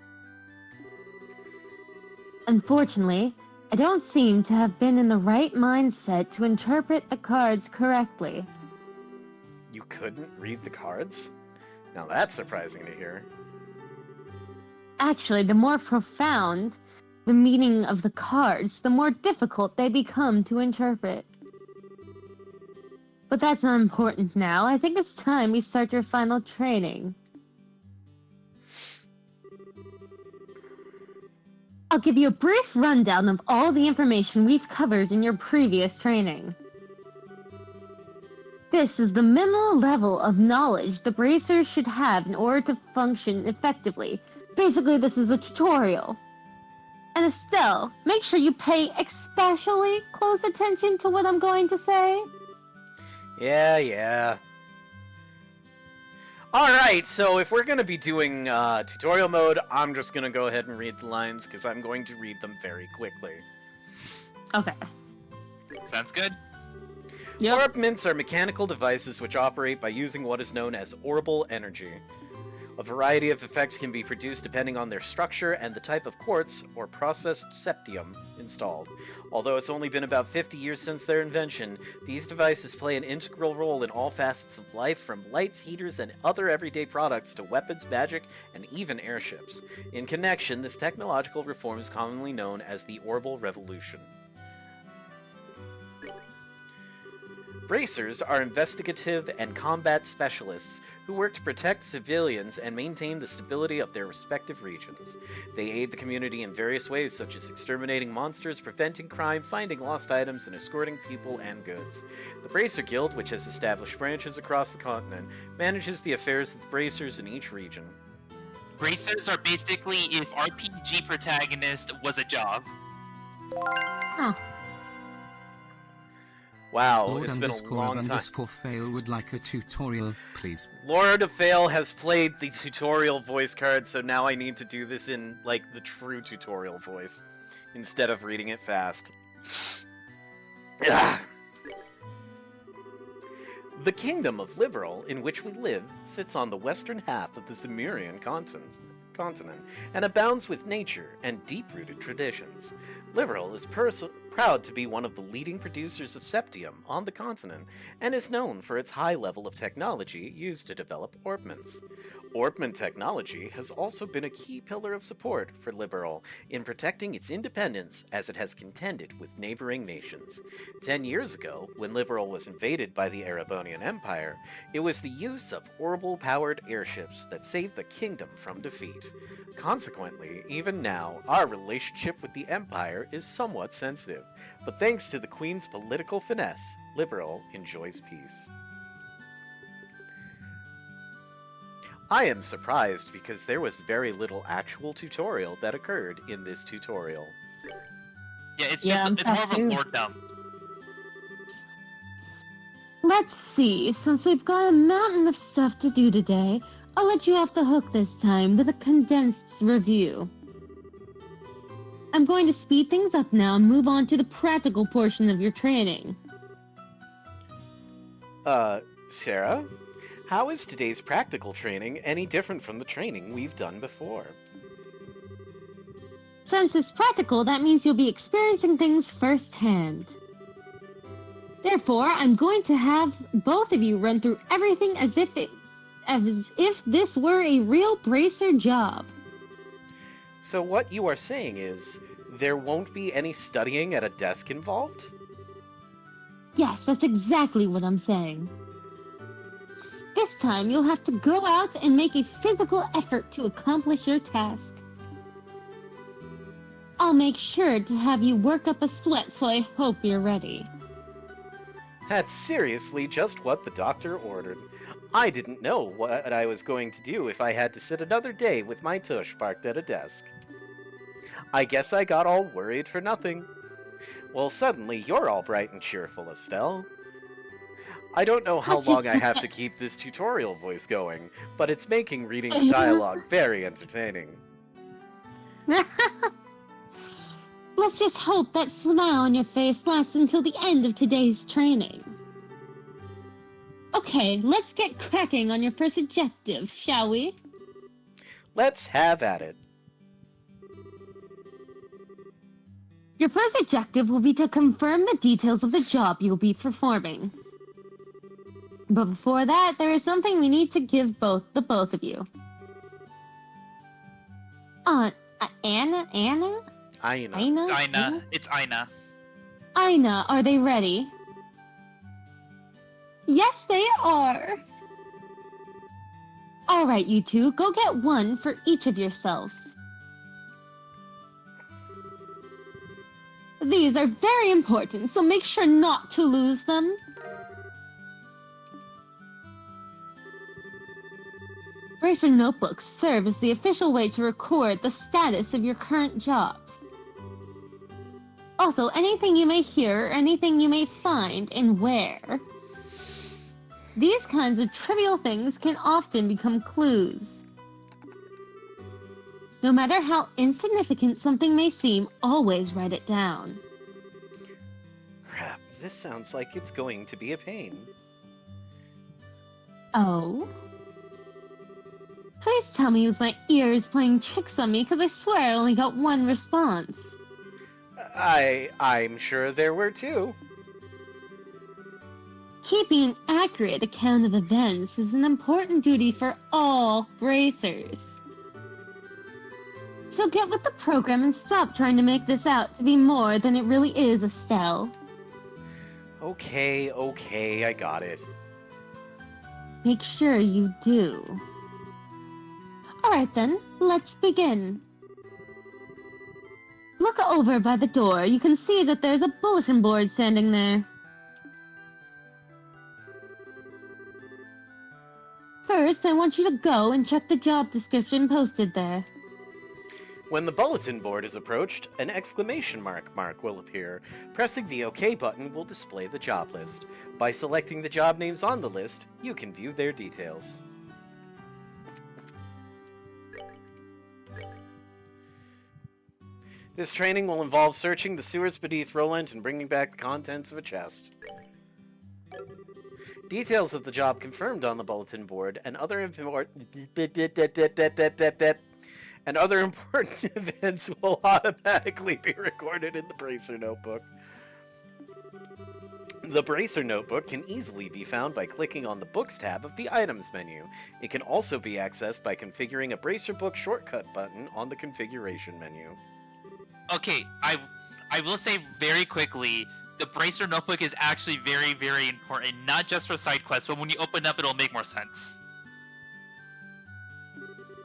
Unfortunately, I don't seem to have been in the right mindset to interpret the cards correctly. You couldn't read the cards? Now that's surprising to hear. Actually, the more profound the meaning of the cards, the more difficult they become to interpret. But that's not important now. I think it's time we start your final training. I'll give you a brief rundown of all the information we've covered in your previous training. This is the minimal level of knowledge the bracers should have in order to function effectively. Basically, this is a tutorial. And Estelle, make sure you pay especially close attention to what I'm going to say. Yeah. Alright, so if we're going to be doing tutorial mode, I'm just going to go ahead and read the lines, because I'm going to read them very quickly. Okay. Sounds good. Yep. Orbments are mechanical devices which operate by using what is known as orbal energy. A variety of effects can be produced depending on their structure and the type of quartz or processed septium installed. Although it's only been about 50 years since their invention, these devices play an integral role in all facets of life, from lights, heaters, and other everyday products to weapons, magic, and even airships. In connection, this technological reform is commonly known as the Orbal Revolution. Bracers are investigative and combat specialists who work to protect civilians and maintain the stability of their respective regions. They aid the community in various ways, such as exterminating monsters, preventing crime, finding lost items, and escorting people and goods. The Bracer Guild, which has established branches across the continent, manages the affairs of the bracers in each region. Bracers are basically if RPG protagonist was a job. Huh. Wow, Lord it's been a long time. _fail would like a tutorial, please. Lord of Fail has played the tutorial voice card, so now I need to do this in, like, the true tutorial voice, instead of reading it fast. The Kingdom of Liberal, in which we live, sits on the western half of the Cimmerian continent, and abounds with nature and deep-rooted traditions. Liberal is proud to be one of the leading producers of septium on the continent, and is known for its high level of technology used to develop orbments. Orbment technology has also been a key pillar of support for Liberal in protecting its independence as it has contended with neighboring nations. 10 years ago, when Liberal was invaded by the Erebonian Empire, it was the use of orbital-powered airships that saved the kingdom from defeat. Consequently, even now, our relationship with the Empire is somewhat sensitive, but thanks to the Queen's political finesse, Liberal enjoys peace. I am surprised because there was very little actual tutorial that occurred in this tutorial. Yeah, it's Yeah, just it's more of a too. lore dump. Let's see, since we've got a mountain of stuff to do today, I'll let you off the hook this time with a condensed review. I'm going to speed things up now and move on to the practical portion of your training. Sarah? How is today's practical training any different from the training we've done before? Since it's practical, that means you'll be experiencing things firsthand. Therefore, I'm going to have both of you run through everything as if this were a real bracer job. So what you are saying is, there won't be any studying at a desk involved? Yes, that's exactly what I'm saying. This time, you'll have to go out and make a physical effort to accomplish your task. I'll make sure to have you work up a sweat, so I hope you're ready. That's seriously just what the doctor ordered. I didn't know what I was going to do if I had to sit another day with my tush parked at a desk. I guess I got all worried for nothing. Well, suddenly you're all bright and cheerful, Estelle. I don't know how Let's long just I have to keep this tutorial voice going, but it's making reading the dialogue very entertaining. Let's just hope that smile on your face lasts until the end of today's training. Okay, let's get cracking on your first objective, shall we? Let's have at it. Your first objective will be to confirm the details of the job you'll be performing. But before that, there is something we need to give the both of you. Anna? Aina. Ina. It's Ina. Ina, are they ready? Yes, they are! Alright, you two, go get one for each of yourselves. These are very important, so make sure not to lose them. Bracer notebooks serve as the official way to record the status of your current jobs. Also, anything you may hear, anything you may find, and where. These kinds of trivial things can often become clues. No matter how insignificant something may seem, always write it down. Crap, this sounds like it's going to be a pain. Oh? Please tell me it was my ears playing tricks on me, because I swear I only got one response. I'm sure there were two. Keeping an accurate account of events is an important duty for all bracers. So get with the program and stop trying to make this out to be more than it really is, Estelle. Okay, I got it. Make sure you do. Alright then, let's begin. Look over by the door. You can see that there's a bulletin board standing there. First, I want you to go and check the job description posted there. When the bulletin board is approached, an exclamation mark will appear. Pressing the OK button will display the job list. By selecting the job names on the list, you can view their details. This training will involve searching the sewers beneath Roland and bringing back the contents of a chest. Details of the job confirmed on the bulletin board and other important events will automatically be recorded in the Bracer Notebook. The Bracer Notebook can easily be found by clicking on the Books tab of the Items menu. It can also be accessed by configuring a Bracer Book shortcut button on the Configuration menu. Okay, I will say very quickly, the Bracer Notebook is actually very, very important, not just for side quests, but when you open up, it'll make more sense.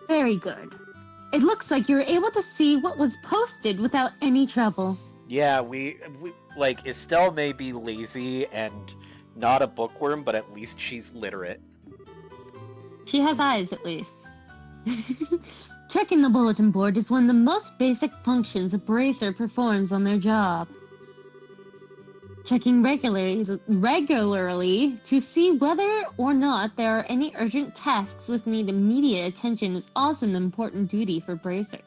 Very good. It looks like you were able to see what was posted without any trouble. Yeah, we like, Estelle may be lazy and not a bookworm, but at least she's literate. She has eyes, at least. Checking the bulletin board is one of the most basic functions a bracer performs on their job. Checking regularly to see whether or not there are any urgent tasks which need immediate attention is also an important duty for bracers.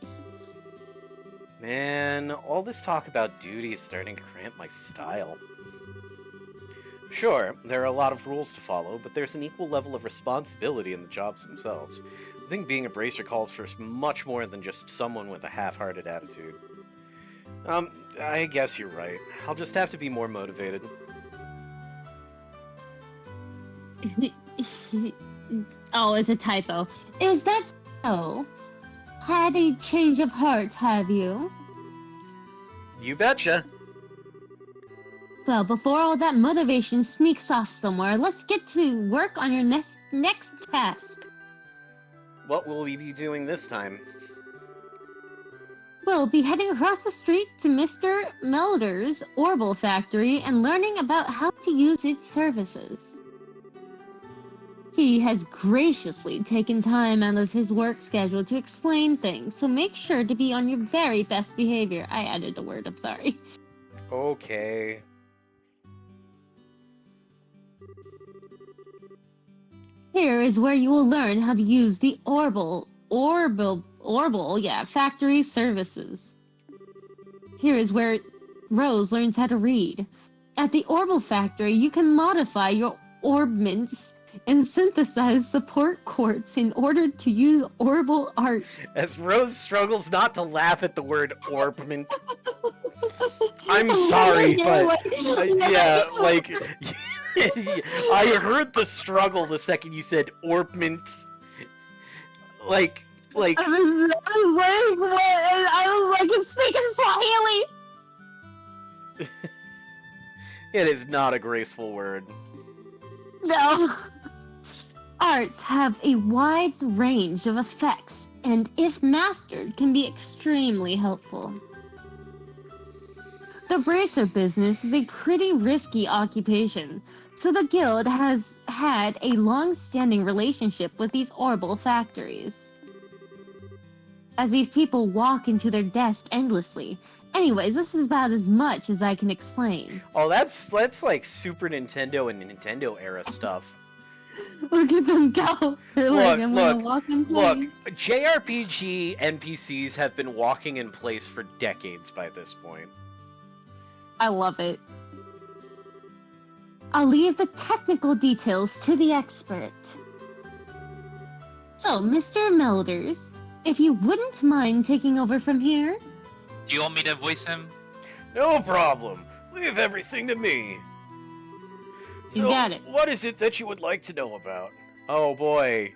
Man, all this talk about duty is starting to cramp my style. Sure, there are a lot of rules to follow, but there's an equal level of responsibility in the jobs themselves. I think being a bracer calls for much more than just someone with a half-hearted attitude. I guess you're right. I'll just have to be more motivated. Oh, it's a typo. Is that so? Had a change of heart, have you? You betcha! Well, before all that motivation sneaks off somewhere, let's get to work on your next task. What will we be doing this time? We'll be heading across the street to Mr. Melder's Orbital Factory and learning about how to use its services. He has graciously taken time out of his work schedule to explain things, so make sure to be on your very best behavior. I added a word, I'm sorry. Okay. Here is where you will learn how to use the factory services. Here is where Rose learns how to read. At the Orbital Factory, you can modify your orbments and synthesize support quartz in order to use orbital art. As Rose struggles not to laugh at the word orbment. I'm sorry, but yeah, like I heard the struggle the second you said orbment. Like I was like, what? And I was like, it's speaking Swahili. it is not a graceful word. No. Arts have a wide range of effects, and if mastered, can be extremely helpful. The bracer business is a pretty risky occupation, so the guild has had a long-standing relationship with these orbital factories. As these people walk into their desk endlessly. Anyways, this is about as much as I can explain. Oh, that's like Super Nintendo and Nintendo era stuff. Look at them go. They're like, I'm gonna walk in place. Look, JRPG NPCs have been walking in place for decades by this point. I love it. I'll leave the technical details to the expert. So, Mr. Melders, if you wouldn't mind taking over from here? Do you want me to voice him? No problem. Leave everything to me. You got it. What is it that you would like to know about? Oh boy.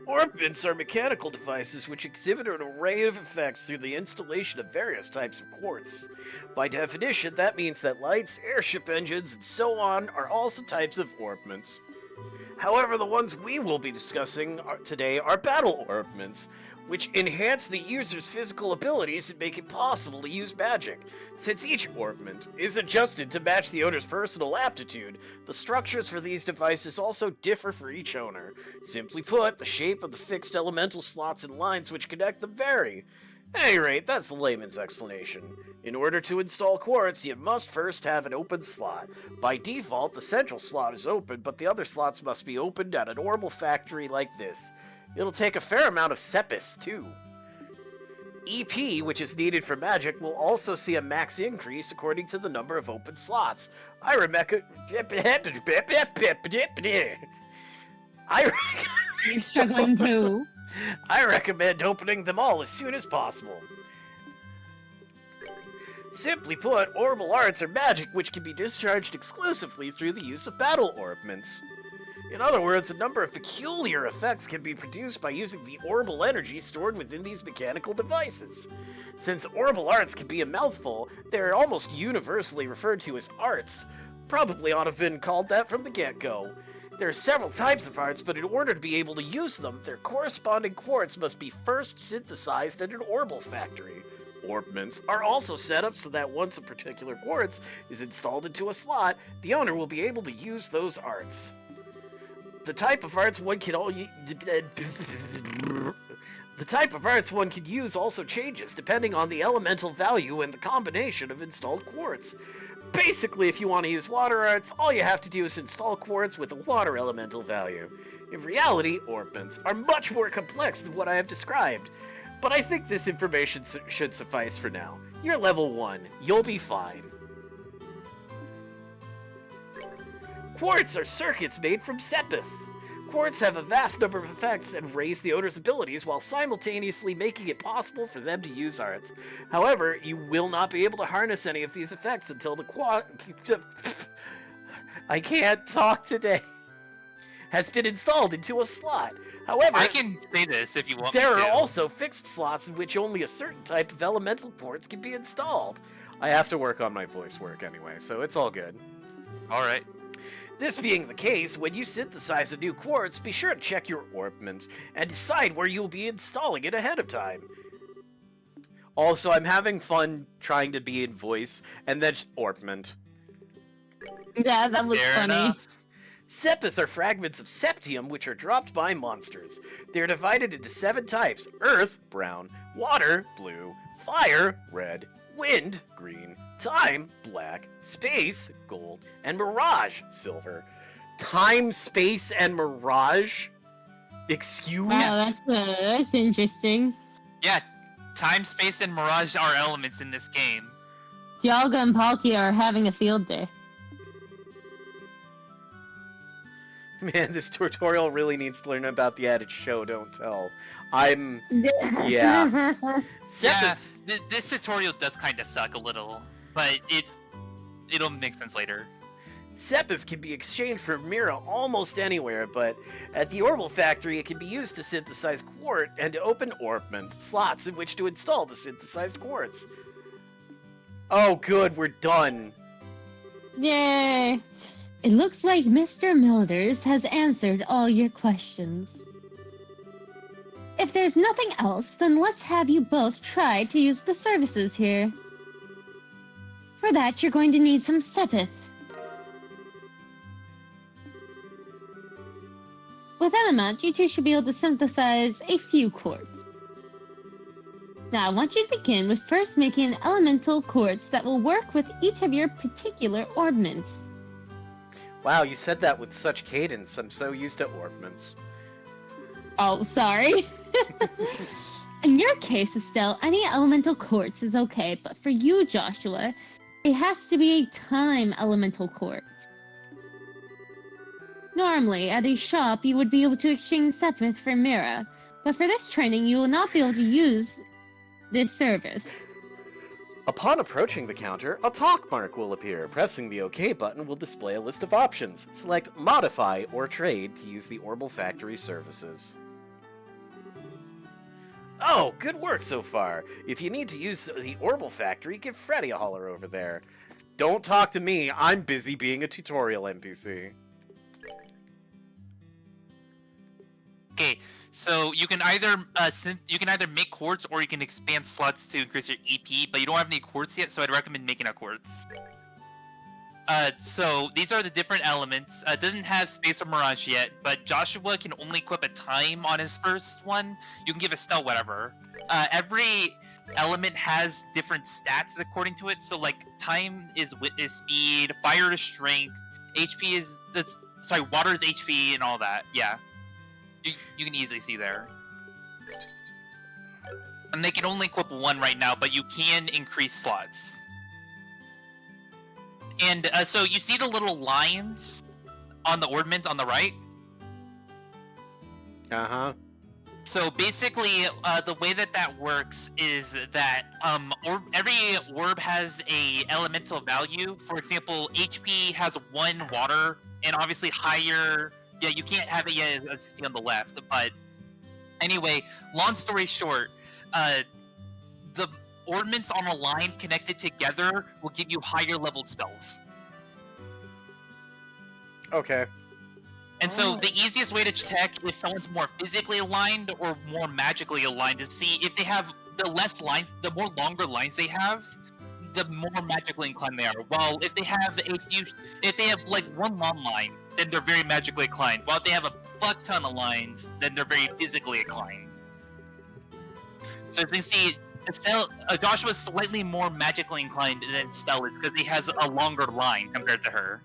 Orbments are mechanical devices which exhibit an array of effects through the installation of various types of quartz. By definition, that means that lights, airship engines, and so on are also types of orbments. However, the ones we will be discussing today are battle orbments, which enhance the user's physical abilities and make it possible to use magic. Since each orbment is adjusted to match the owner's personal aptitude, the structures for these devices also differ for each owner. Simply put, the shape of the fixed elemental slots and lines which connect them vary. At any rate, that's the layman's explanation. In order to install quartz, you must first have an open slot. By default, the central slot is open, but the other slots must be opened at an orbital factory like this. It'll take a fair amount of sepith, too. EP, which is needed for magic, will also see a max increase according to the number of open slots. You're struggling too. I recommend opening them all as soon as possible. Simply put, orbital arts are magic which can be discharged exclusively through the use of battle orbments. In other words, a number of peculiar effects can be produced by using the orbital energy stored within these mechanical devices. Since orbital arts can be a mouthful, they are almost universally referred to as arts. Probably ought to have been called that from the get-go. There are several types of arts, but in order to be able to use them, their corresponding quartz must be first synthesized at an orbital factory. Orbments are also set up so that once a particular quartz is installed into a slot, the owner will be able to use those arts. The type of arts one can use also changes depending on the elemental value and the combination of installed quartz. Basically, if you want to use water arts, all you have to do is install quartz with a water elemental value. In reality, orbments are much more complex than what I have described, but I think this information should suffice for now. You're level 1. You'll be fine. Quartz are circuits made from sepith. Quartz have a vast number of effects and raise the owner's abilities while simultaneously making it possible for them to use arts. However, you will not be able to harness any of these effects until the I can't talk today. Has been installed into a slot. However, I can say this if you want there me to. are also fixed slots in which only a certain type of elemental quartz can be installed. I have to work on my voice work anyway, so it's all good. Alright. This being the case, when you synthesize a new quartz, be sure to check your orbment and decide where you'll be installing it ahead of time. Also, I'm having fun trying to be in voice, and then orbment. Yeah, that was Fair funny. enough. Sepith are fragments of septium which are dropped by monsters. They are divided into 7 types: earth, brown; water, blue; fire, red; wind, green; time, black; space, gold; and mirage, silver. Time, space, and mirage? Excuse? Wow, that's interesting. Yeah, time, space, and mirage are elements in this game. Dialga and Palkia are having a field day. Man, this tutorial really needs to learn about the added show, don't tell. Yeah. Yeah, this tutorial does kind of suck a little, but it'll make sense later. Sepith can be exchanged for Mira almost anywhere, but at the Orbital Factory it can be used to synthesize quartz and to open orbment slots in which to install the synthesized quartz. Oh good, we're done. Yay! It looks like Mr. Milders has answered all your questions. If there's nothing else, then let's have you both try to use the services here. For that, you're going to need some Sepith. With that amount, you two should be able to synthesize a few quartz. Now, I want you to begin with first making an elemental quartz that will work with each of your particular orbments. Wow, you said that with such cadence. I'm so used to orbments. Oh, sorry. In your case, Estelle, any elemental quartz is okay, but for you, Joshua, it has to be a time elemental quartz. Normally, at a shop, you would be able to exchange Sepith for Mira, but for this training, you will not be able to use this service. Upon approaching the counter, a talk mark will appear. Pressing the OK button will display a list of options. Select Modify or Trade to use the Orbital Factory services. Oh, good work so far. If you need to use the Orbital Factory, give Freddy a holler over there. Don't talk to me, I'm busy being a tutorial NPC. Okay, so you can either make quartz or you can expand slots to increase your EP, but you don't have any quartz yet, so I'd recommend making a quartz. So these are the different elements. It doesn't have space or mirage yet, but Joshua can only equip a time on his first one. You can give Estelle whatever. Every element has different stats according to it. So like time is speed, fire is strength, HP is water is HP and all that. Yeah. You can easily see there. And they can only equip one right now, but you can increase slots. And so you see the little lines on the orbment on the right? Uh-huh. So basically, the way that works is that every orb has a elemental value. For example, HP has 1 water, and obviously higher... Yeah, you can't have it yet, as you see on the left, but anyway, long story short, the orbments on a line connected together will give you higher leveled spells. Okay. And so the easiest way to check if someone's more physically aligned or more magically aligned is see if they have the more longer lines they have, the more magically inclined they are. While if they have like 1 long line, then they're very magically inclined. While if they have a fuck ton of lines, then they're very physically inclined. So as you can see, Joshua's slightly more magically inclined than Stella because he has a longer line compared to her.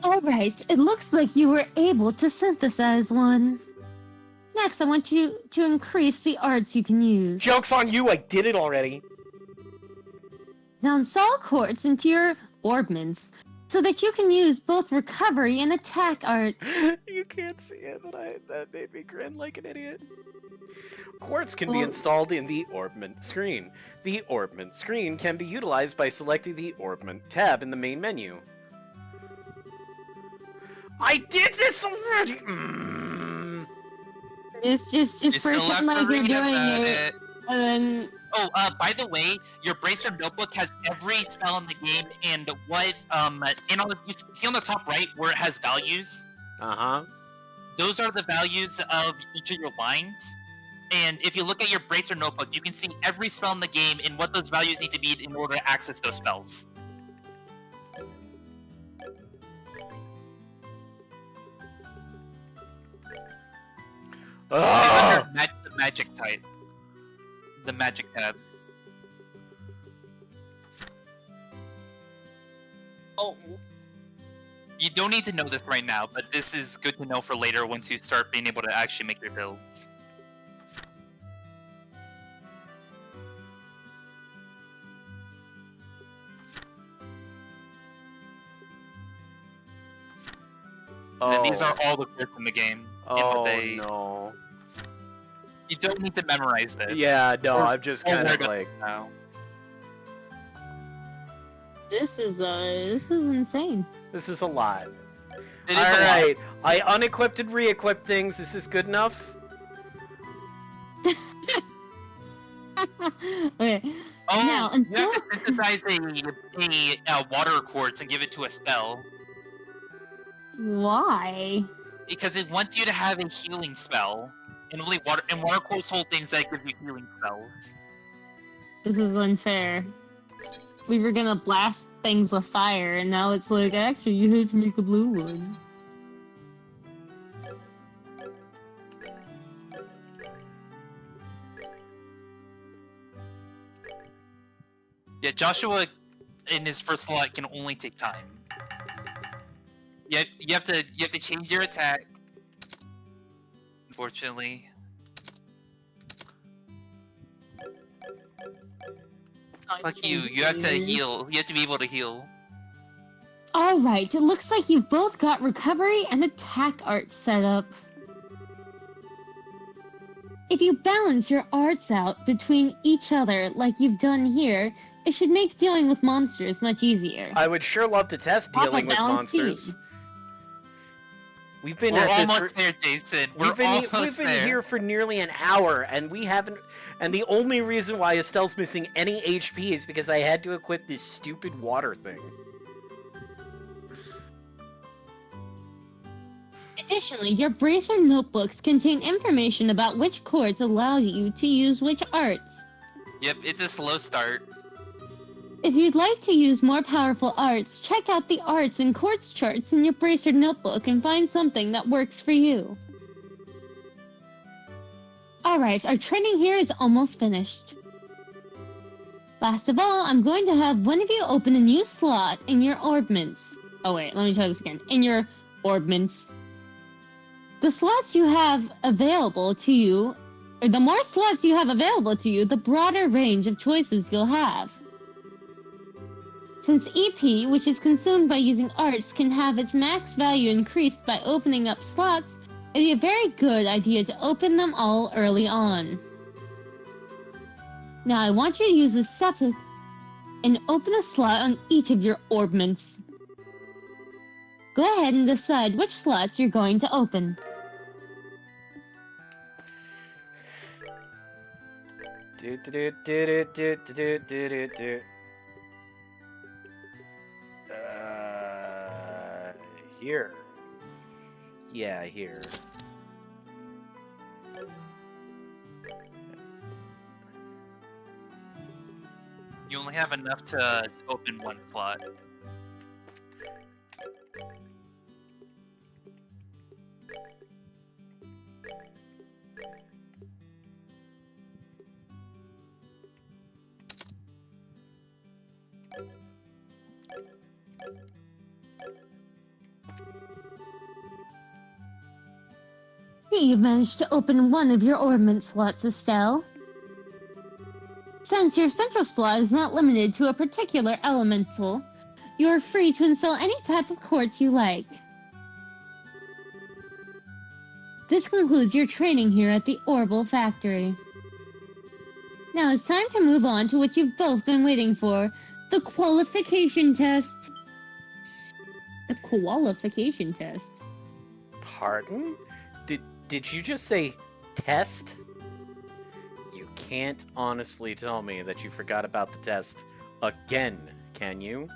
Alright, it looks like you were able to synthesize one. Next, I want you to increase the arts you can use. Joke's on you, I did it already. Now install quartz into your orbments so that you can use both recovery and attack art. You can't see it, but that made me grin like an idiot. Quartz can be installed in the Orbment screen. The Orbment screen can be utilized by selecting the Orbment tab in the main menu. I did this already! It's just pretend like you're doing it. And then... Oh, by the way, your Bracer notebook has every spell in the game and what, you see on the top right where it has values? Uh-huh. Those are the values of each of your lines. And if you look at your Bracer notebook, you can see every spell in the game and what those values need to be in order to access those spells. It's under the magic type. The magic tab. Oh. You don't need to know this right now, but this is good to know for later once you start being able to actually make your builds. And these are all the cards in the game. Oh, no. You don't need to memorize this. Yeah, no, I'm just kind of like... now. This is insane. This is a lot. It is Alright, I unequipped and re-equipped things. Is this good enough? Okay. Oh, Now, you have to synthesize a water quartz and give it to a spell. Why? Because it wants you to have a healing spell. And only water quartz hold things that give you healing spells. This is unfair. We were gonna blast things with fire, and now it's like, actually, you have to make a blue one. Yeah, Joshua in his first slot can only take time. You have to change your attack. Unfortunately. Fuck you. You have to heal. You have to be able to heal. Alright, it looks like you've both got recovery and attack art set up. If you balance your arts out between each other like you've done here, it should make dealing with monsters much easier. I would sure love to test dealing with balanced monsters. team. We've been We're at this almost there, Jason. We've been there. here for nearly an hour, and we haven't. And the only reason why Estelle's missing any HP is because I had to equip this stupid water thing. Additionally, your Bracer notebooks contain information about which chords allow you to use which arts. Yep, it's a slow start. If you'd like to use more powerful arts, check out the arts and chords charts in your Bracer notebook and find something that works for you. Alright, our training here is almost finished. Last of all, I'm going to have one of you open a new slot in your orbments. Oh wait, let me try this again. In your orbments. The slots you have available to you, or the more slots you have available to you, the broader range of choices you'll have. Since EP, which is consumed by using arts, can have its max value increased by opening up slots, it'd be a very good idea to open them all early on. Now I want you to use a sepith and open a slot on each of your orbments. Go ahead and decide which slots you're going to open. Here. Yeah, here. You only have enough to open one slot. You've managed to open one of your orbment slots, Estelle. Since your central slot is not limited to a particular elemental, you are free to install any type of quartz you like. This concludes your training here at the Orbital Factory. Now it's time to move on to what you've both been waiting for, the qualification test. The qualification test. Pardon? Did you just say test? You can't honestly tell me that you forgot about the test again, can you?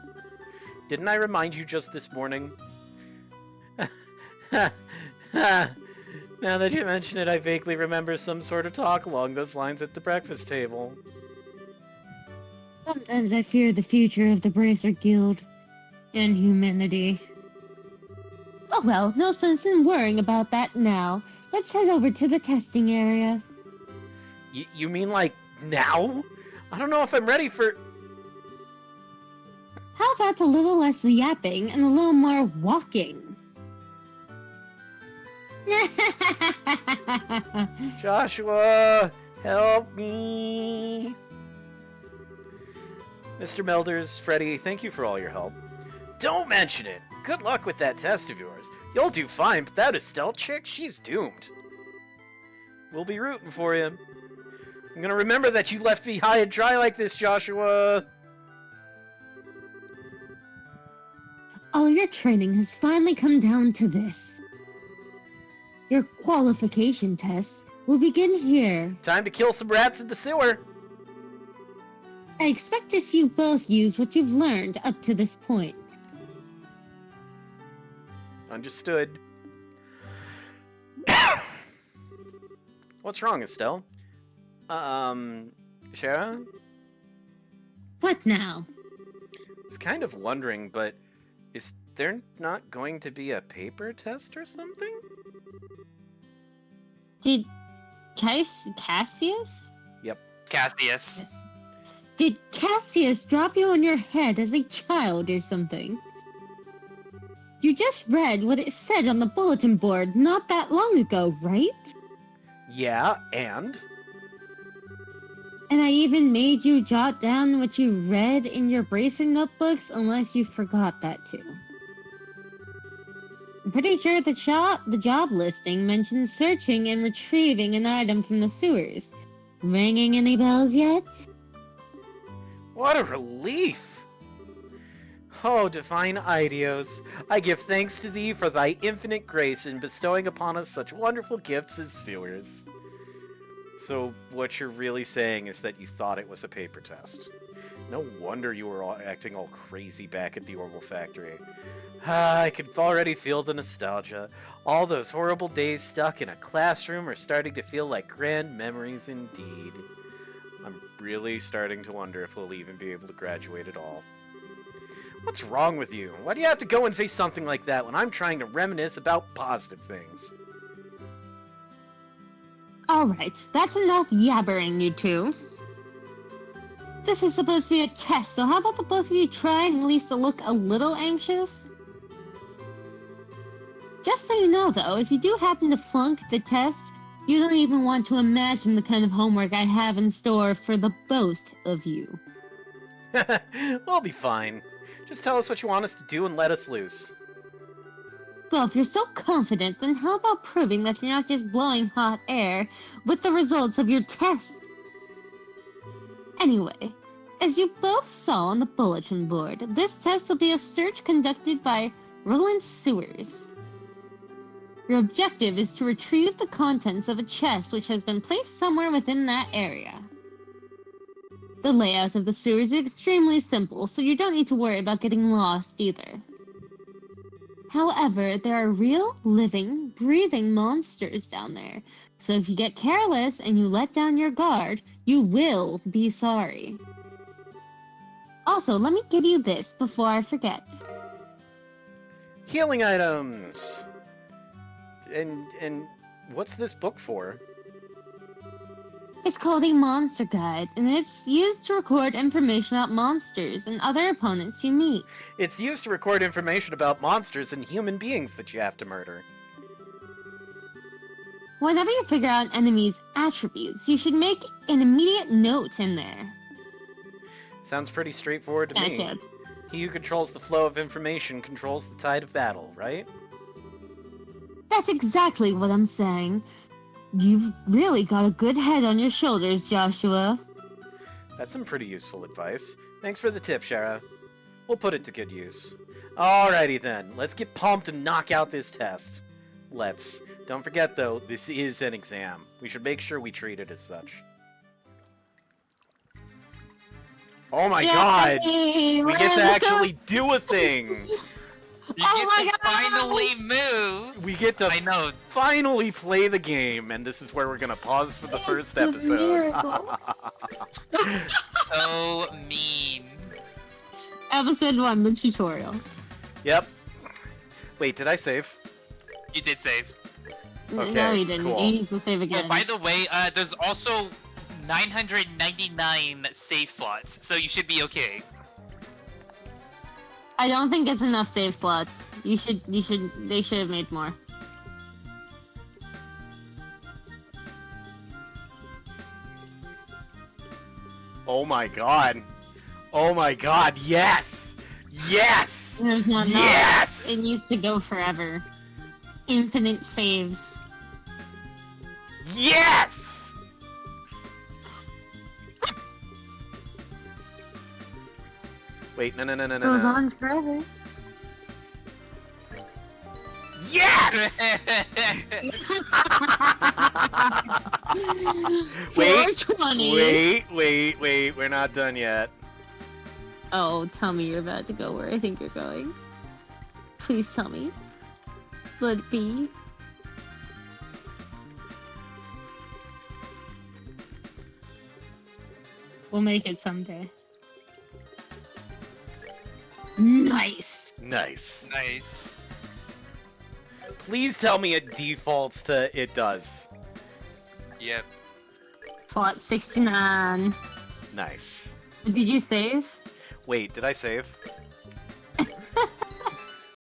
Didn't I remind you just this morning? Now that you mention it, I vaguely remember some sort of talk along those lines at the breakfast table. Sometimes I fear the future of the Bracer Guild and humanity. Oh well, no sense in worrying about that now. Let's head over to the testing area. You mean like now? I don't know if I'm ready for... How about a little less yapping and a little more walking? Joshua, help me. Mr. Melders, Freddy, thank you for all your help. Don't mention it. Good luck with that test of yours. You'll do fine, but that Estelle chick, she's doomed. We'll be rooting for you. I'm gonna remember that you left me high and dry like this, Joshua. All your training has finally come down to this. Your qualification test will begin here. Time to kill some rats in the sewer. I expect to see you both use what you've learned up to this point. Understood. What's wrong, Estelle? Shara? What now? I was kind of wondering, but is there not going to be a paper test or something? Did Cassius? Cassius. Did Cassius drop you on your head as a child or something? You just read what it said on the bulletin board not that long ago, right? Yeah, and? And I even made you jot down what you read in your bracer notebooks unless you forgot that too. I'm pretty sure the job listing mentions searching and retrieving an item from the sewers. Ringing any bells yet? What a relief! Oh, divine Idios, I give thanks to thee for thy infinite grace in bestowing upon us such wonderful gifts as sewers. So, what you're really saying is that you thought it was a paper test. No wonder you were acting all crazy back at the Orbital Factory. I can already feel the nostalgia. All those horrible days stuck in a classroom are starting to feel like grand memories indeed. I'm really starting to wonder if we'll even be able to graduate at all. What's wrong with you? Why do you have to go and say something like that when I'm trying to reminisce about positive things? Alright, that's enough yabbering, you two. This is supposed to be a test, so how about the both of you try and at least look a little anxious? Just so you know, though, if you do happen to flunk the test, you don't even want to imagine the kind of homework I have in store for the both of you. We'll be fine. Just tell us what you want us to do and let us loose. Well, if you're so confident, then how about proving that you're not just blowing hot air with the results of your test? Anyway, as you both saw on the bulletin board, this test will be a search conducted by Roland Sewers. Your objective is to retrieve the contents of a chest which has been placed somewhere within that area. The layout of the sewers is extremely simple, so you don't need to worry about getting lost either. However, there are real, living, breathing monsters down there, so if you get careless and you let down your guard, you will be sorry. Also, let me give you this before I forget. Healing items! And what's this book for? It's called a monster guide, and it's used to record information about monsters and other opponents you meet. It's used to record information about monsters and human beings that you have to murder. Whenever you figure out an enemy's attributes, you should make an immediate note in there. Sounds pretty straightforward to me. Gotcha. He who controls the flow of information controls the tide of battle, right? That's exactly what I'm saying. You've really got a good head on your shoulders, Joshua. That's some pretty useful advice. Thanks for the tip, Shara. We'll put it to good use. Alrighty then, let's get pumped and knock out this test. Let's. Don't forget though, this is an exam. We should make sure we treat it as such. Oh my god! Yay, We get to we're- actually do a thing! You Oh get my to God! finally move. We get to I know. finally play the game, and this is where we're gonna pause for the first It's a episode. miracle. So mean. Episode 1, the tutorial. Yep. Wait, did I save? You did save. No, Okay, he didn't. cool. He needs to save again. Oh, by the way, there's also 999 save slots, so you should be okay. I don't think it's enough save slots. They should have made more. Oh my god. Oh my god, yes! Yes! There's not enough. Yes! It needs to go forever. Infinite saves. Yes! Wait, no. Goes on forever. Yes! Wait, 420. wait, we're not done yet. Oh, tell me you're about to go where I think you're going. Please tell me. Let it be. We'll make it someday. Nice. Nice. Nice. Please tell me it defaults to it does. Yep. Plot 69. Nice. Did you save? Wait, did I save?